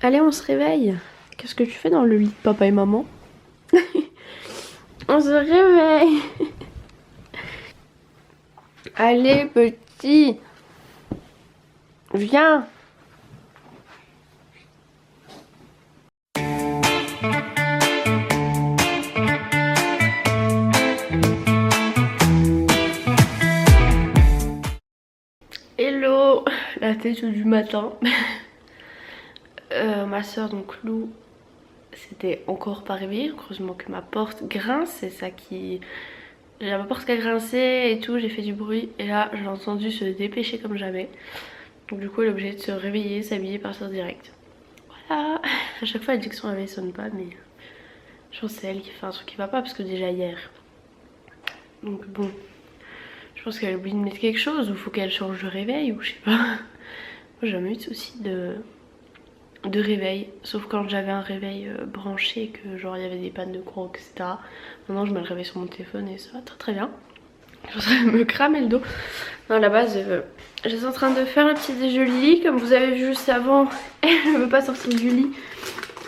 Allez, on se réveille. Qu'est-ce que tu fais dans le lit de papa et maman? On se réveille. Allez, petit. Viens. Hello, la tête du matin. Ma soeur donc Lou, c'était encore pas réveillée. Heureusement que ma porte grince, c'est ça qui... J'ai ma porte qui a grincé et tout, j'ai fait du bruit. Et là, j'ai entendu se dépêcher comme jamais. Donc du coup, elle est obligée de se réveiller, s'habiller, partir direct. Voilà. À chaque fois, elle dit que son réveil sonne pas, mais je pense que c'est elle qui fait un truc qui va pas, parce que déjà hier. Donc bon, je pense qu'elle a oublié de mettre quelque chose, ou faut qu'elle change de réveil, ou je sais pas. Moi, j'ai jamais eu de soucis de réveil, sauf quand j'avais un réveil branché, que genre il y avait des pannes de courant, etc. Maintenant je me le réveille sur mon téléphone et ça va très très bien. Je suis en train de me cramer le dos. Non, à la base je suis en train de faire le petit déjeuner Lily, comme vous avez vu juste avant. Elle ne veut pas sortir du lit,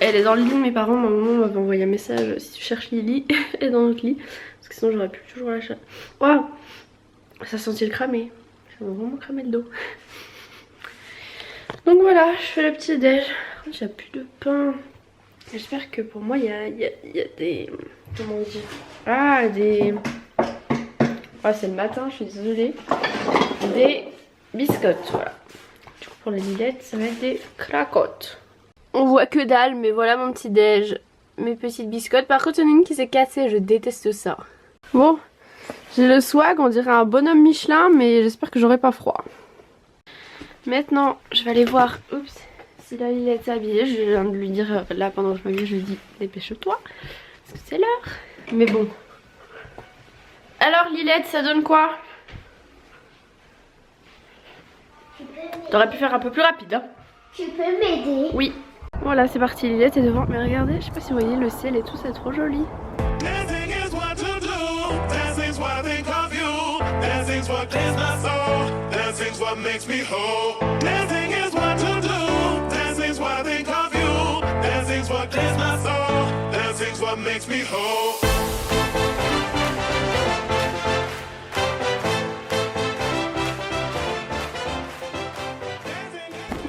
elle est dans le lit de mes parents. Ma maman m'avait envoyé un message: si tu cherches Lily, elle est dans notre lit, parce que sinon j'aurais pu toujours la chercher. Waouh, ça sentit le cramer, ça m'a vraiment cramé le dos. Donc voilà, je fais le petit déj. J'ai plus de pain. J'espère que pour moi il y a des... Comment on dit? Ah, des... Ah, c'est le matin, je suis désolée. Des biscottes, voilà. Du coup pour les Lilettes, ça va être des cracottes. On voit que dalle, mais voilà mon petit déj. Mes petites biscottes. Par contre, il y en a une qui s'est cassée, je déteste ça. Bon, j'ai le swag, on dirait un bonhomme Michelin, mais j'espère que j'aurai pas froid. Maintenant, je vais aller voir, oups, si la Lilette s'est habillée. Je viens de lui dire, là pendant que je m'habille, je lui dis dépêche-toi, parce que c'est l'heure. Mais bon. Alors Lilette, ça donne quoi? T'aurais pu faire un peu plus rapide, hein. Tu peux m'aider? Oui. Voilà, c'est parti, Lilette est devant. Mais regardez, je sais pas si vous voyez le ciel et tout, c'est trop joli. What makes me whole. Dancing is what to do. Dancing's what I think of you. Dancing's what clears my soul. Dancing's what makes me whole.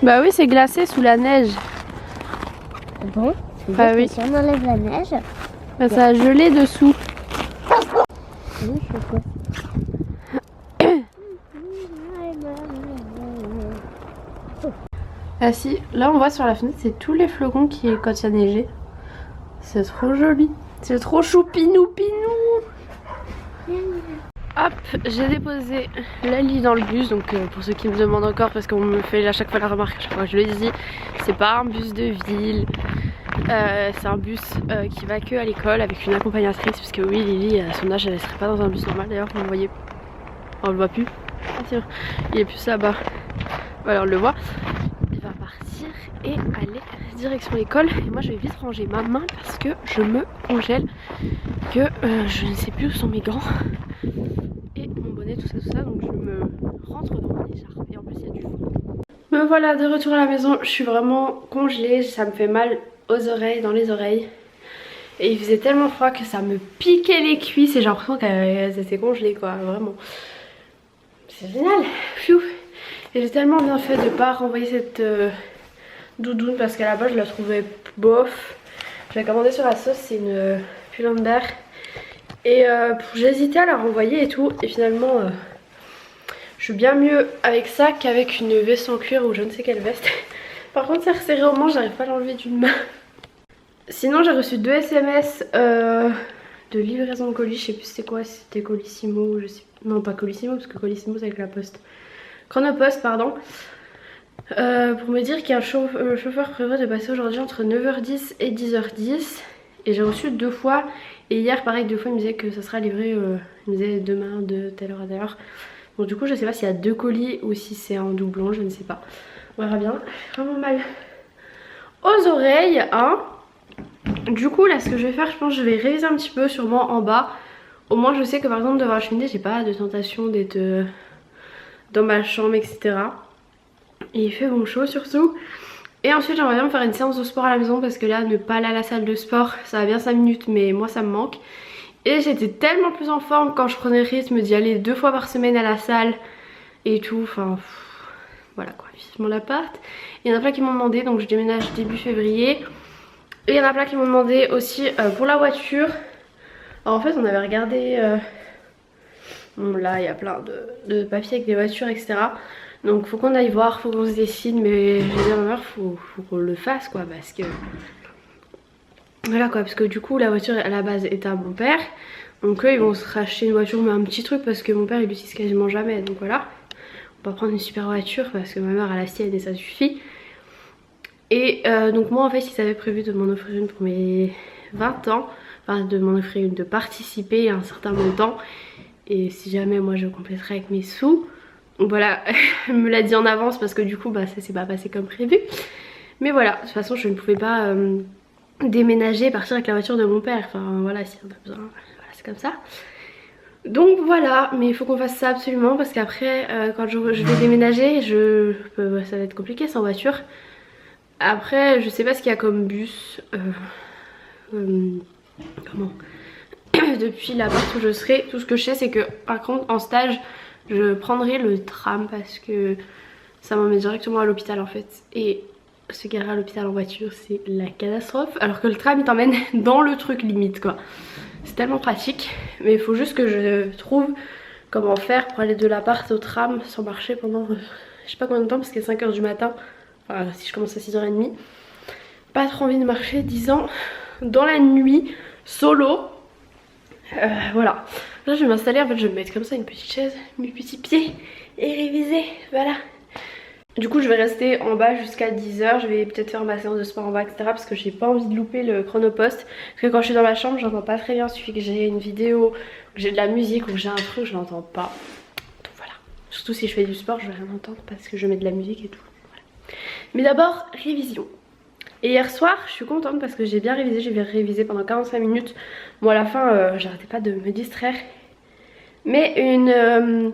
Bah oui, c'est glacé sous la neige. Bon, bah oui. Si on enlève la neige, bah, ça a gelé dessous. Oui, je sais quoi. Ah si, là on voit sur la fenêtre, c'est tous les flocons qui quand il y a neigé. C'est trop joli. C'est trop choupinou pinou. Hop, j'ai déposé Lali dans le bus. Donc pour ceux qui me demandent encore, parce qu'on me fait à chaque fois la remarque, à chaque fois que je le dis, c'est pas un bus de ville. C'est un bus qui va que à l'école avec une accompagnatrice. Parce que oui, Lily à son âge elle serait pas dans un bus normal. D'ailleurs vous le voyez, on le voit plus. Ah, tiens, il est plus là-bas. Voilà, on le voit. Va partir et aller direction l'école, et moi je vais vite ranger ma main parce que je me congèle, que je ne sais plus où sont mes gants et mon bonnet, tout ça, donc je me rentre dans mon écharpe et en plus il y a du fond. Me voilà de retour à la maison, je suis vraiment congelée, ça me fait mal aux oreilles, dans les oreilles, et il faisait tellement froid que ça me piquait les cuisses et j'ai l'impression qu'elles étaient congelées quoi, vraiment. C'est génial, pfiou. Et j'ai tellement bien fait de pas renvoyer cette doudoune parce qu'à la base je la trouvais bof. Je l'ai commandée sur la sauce, c'est une Pull&Bear. Et j'hésitais à la renvoyer et tout. Et finalement je suis bien mieux avec ça qu'avec une veste en cuir ou je ne sais quelle veste. Par contre c'est resserré au manche, j'arrive pas à l'enlever d'une main. Sinon j'ai reçu 2 SMS de livraison de colis. Je sais plus c'était quoi, si c'était Colissimo, je sais... Non pas Colissimo parce que Colissimo c'est avec la poste. Chronopost pardon, pour me dire qu'un chauffeur prévoit de passer aujourd'hui entre 9h10 et 10h10 et j'ai reçu 2 fois et hier pareil 2 fois il me disait que ça sera livré il me disait demain de telle heure à telle heure. Donc du coup je sais pas s'il y a 2 colis ou si c'est en doublon, je ne sais pas, on verra bien. Vraiment mal aux oreilles hein. Du coup là ce que je vais faire, je pense que je vais réviser un petit peu sûrement en bas. Au moins je sais que par exemple devant la cheminée j'ai pas de tentation d'être dans ma chambre etc. Et il fait bon chaud surtout. Et ensuite j'aimerais bien me faire une séance de sport à la maison parce que là ne pas aller à la salle de sport ça va bien 5 minutes mais moi ça me manque. Et j'étais tellement plus en forme quand je prenais le rythme d'y aller 2 fois par semaine à la salle et tout, enfin voilà quoi, vivement l'appart. Il y en a plein qui m'ont demandé, donc je déménage début février. Et il y en a plein qui m'ont demandé aussi pour la voiture. Alors en fait on avait regardé, bon là il y a plein de papiers avec des voitures etc. Donc faut qu'on aille voir, faut qu'on se décide, mais je vais dire à ma mère faut qu'on le fasse quoi, parce que voilà quoi, parce que du coup la voiture à la base est à mon père. Donc eux ils vont se racheter une voiture mais un petit truc parce que mon père il l'utilise quasiment jamais. Donc voilà, on va prendre une super voiture parce que ma mère a la sienne et ça suffit. Et donc moi en fait ils avaient prévu de m'en offrir une pour mes 20 ans. Enfin de m'en offrir une, de participer à un certain montant. Et si jamais moi je compléterai avec mes sous. Donc voilà, elle me l'a dit en avance parce que du coup bah, ça s'est pas passé comme prévu. Mais voilà, de toute façon je ne pouvais pas déménager et partir avec la voiture de mon père. Enfin voilà, si on a besoin, voilà, c'est comme ça. Donc voilà, mais il faut qu'on fasse ça absolument parce qu'après quand je vais déménager, ça va être compliqué sans voiture. Après je sais pas ce qu'il y a comme bus, comment depuis l'appart où je serai. Tout ce que je sais c'est que par contre en stage je prendrai le tram parce que ça m'emmène directement à l'hôpital en fait. Et se garer à l'hôpital en voiture c'est la catastrophe. Alors que le tram il t'emmène dans le truc limite quoi. C'est tellement pratique. Mais il faut juste que je trouve comment faire pour aller de l'appart au tram sans marcher pendant je sais pas combien de temps parce qu'il est 5 h du matin. Enfin si je commence à 6 h 30. Pas trop envie de marcher 10 ans dans la nuit solo. Voilà, là je vais m'installer, en fait je vais me mettre comme ça une petite chaise, mes petits pieds et réviser, voilà. Du coup je vais rester en bas jusqu'à 10 h, je vais peut-être faire ma séance de sport en bas etc. Parce que j'ai pas envie de louper le chronopost. Parce que quand je suis dans ma chambre j'entends pas très bien, il suffit que j'ai une vidéo, que j'ai de la musique ou que j'ai un truc, je l'entends pas. Donc voilà, surtout si je fais du sport je vais rien entendre parce que je mets de la musique et tout, voilà. Mais d'abord révision. Et hier soir je suis contente parce que j'ai bien révisé, j'ai révisé pendant 45 minutes. Bon à la fin j'arrêtais pas de me distraire. Mais une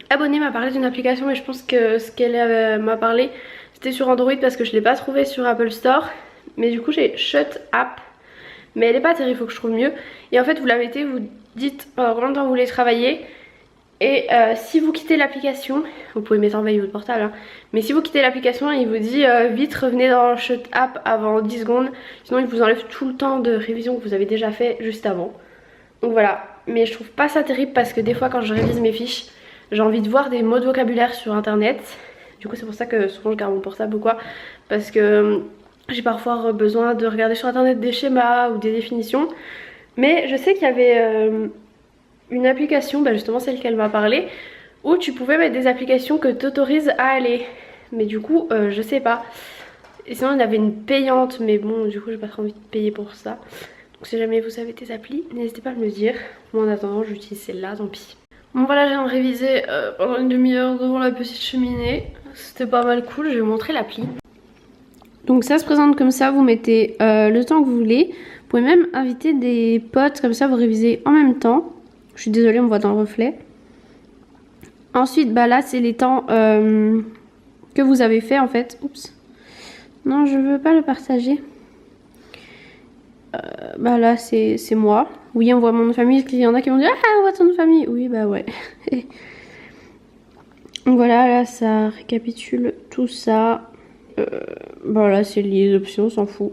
abonnée m'a parlé d'une application et je pense que ce qu'elle m'a parlé c'était sur Android parce que je l'ai pas trouvé sur Apple Store. Mais du coup j'ai Shut App. Mais elle est pas terrible, il faut que je trouve mieux. Et en fait vous la mettez, vous dites pendant combien de temps vous voulez travailler. Et si vous quittez l'application, vous pouvez mettre en veille votre portable hein, mais si vous quittez l'application il vous dit vite revenez dans Shut App avant 10 secondes. Sinon il vous enlève tout le temps de révision que vous avez déjà fait juste avant. Donc voilà, mais je trouve pas ça terrible parce que des fois quand je révise mes fiches j'ai envie de voir des mots de vocabulaire sur internet. Du coup c'est pour ça que souvent je garde mon portable ou quoi. Parce que j'ai parfois besoin de regarder sur internet des schémas ou des définitions. Mais je sais qu'il y avait une application, bah justement celle qu'elle m'a parlé, où tu pouvais mettre des applications que t'autorisent à aller. Mais du coup je sais pas. Et sinon il y avait une payante mais bon du coup j'ai pas trop envie de payer pour ça. Donc si jamais vous savez tes applis n'hésitez pas à me le dire. Moi en attendant j'utilise celle-là, tant pis. Bon voilà, je viens de réviser pendant une demi-heure devant la petite cheminée. C'était pas mal cool, je vais vous montrer l'appli. Donc ça se présente comme ça, vous mettez le temps que vous voulez. Vous pouvez même inviter des potes, comme ça vous révisez en même temps. Je suis désolée, on me voit dans le reflet. Ensuite, bah là c'est les temps que vous avez fait en fait. Oups. Non, je veux pas le partager. Bah là c'est moi. Oui, on voit mon nom de famille. Il y en a qui vont dire ah on voit ton nom de famille. Oui bah ouais. Donc voilà, là ça récapitule tout ça. Bah là c'est les options, on s'en fout.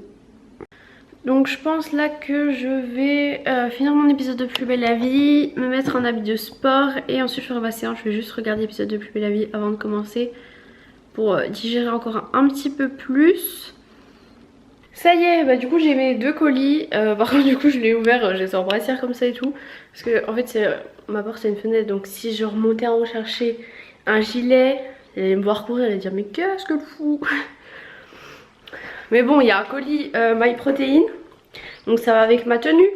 Donc je pense là que je vais finir mon épisode de Plus belle la vie, me mettre en habit de sport et ensuite faire ma séance. Je vais juste regarder l'épisode de Plus belle la vie avant de commencer pour digérer encore un petit peu plus. Ça y est, bah du coup j'ai mes 2 colis. Par contre du coup je l'ai ouvert, j'ai en brassière comme ça et tout. Parce que en fait ma porte c'est une fenêtre, donc si je remontais en haut chercher un gilet, elle allait me voir courir, elle allait dire mais qu'est-ce que le fou. Mais bon il y a un colis MyProtein, donc ça va avec ma tenue.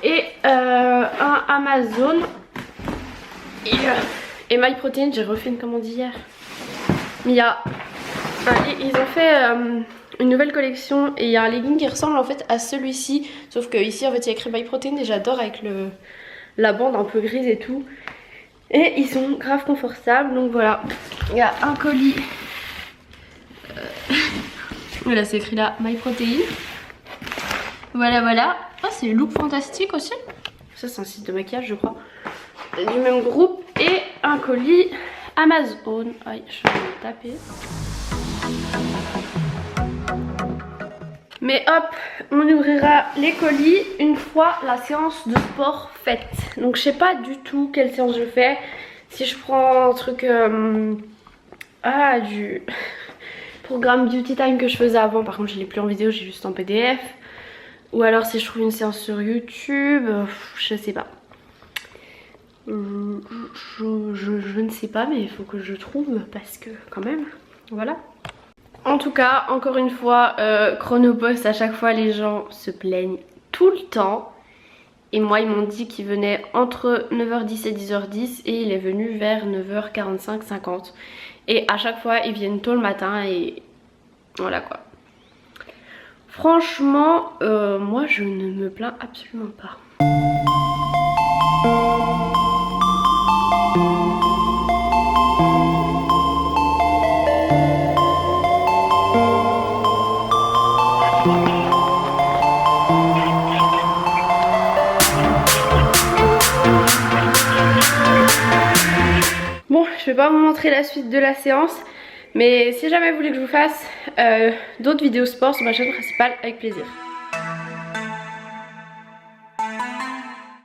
Et un Amazon. Et MyProtein, j'ai refait une commande hier. Mais il y a... ils ont fait... une nouvelle collection et il y a un legging qui ressemble en fait à celui-ci, sauf que ici en fait il y a écrit MyProtein et j'adore avec la bande un peu grise et tout, et ils sont grave confortables. Donc voilà, il y a un colis Voilà, c'est écrit là MyProtein. Voilà, voilà. Oh, c'est Look Fantastique aussi. Ça, c'est un site de maquillage, je crois. Du même groupe. Et un colis Amazon. Aïe, je vais me taper. Mais hop, on ouvrira les colis une fois la séance de sport faite. Donc je sais pas du tout quelle séance je fais. Si je prends un truc... du programme Beauty Time que je faisais avant. Par contre je l'ai plus en vidéo, j'ai juste en PDF. Ou alors si je trouve une séance sur YouTube, je sais pas. Je ne sais pas, mais il faut que je trouve parce que quand même, voilà. En tout cas, encore une fois, Chronopost, à chaque fois les gens se plaignent tout le temps. Et moi ils m'ont dit qu'il venait entre 9h10 et 10h10 et il est venu vers 9h45, 50. Et à chaque fois ils viennent tôt le matin et voilà quoi. Franchement, moi je ne me plains absolument pas. Bon, je vais pas vous montrer la suite de la séance, mais si jamais vous voulez que je vous fasse d'autres vidéos sport sur ma chaîne principale, avec plaisir.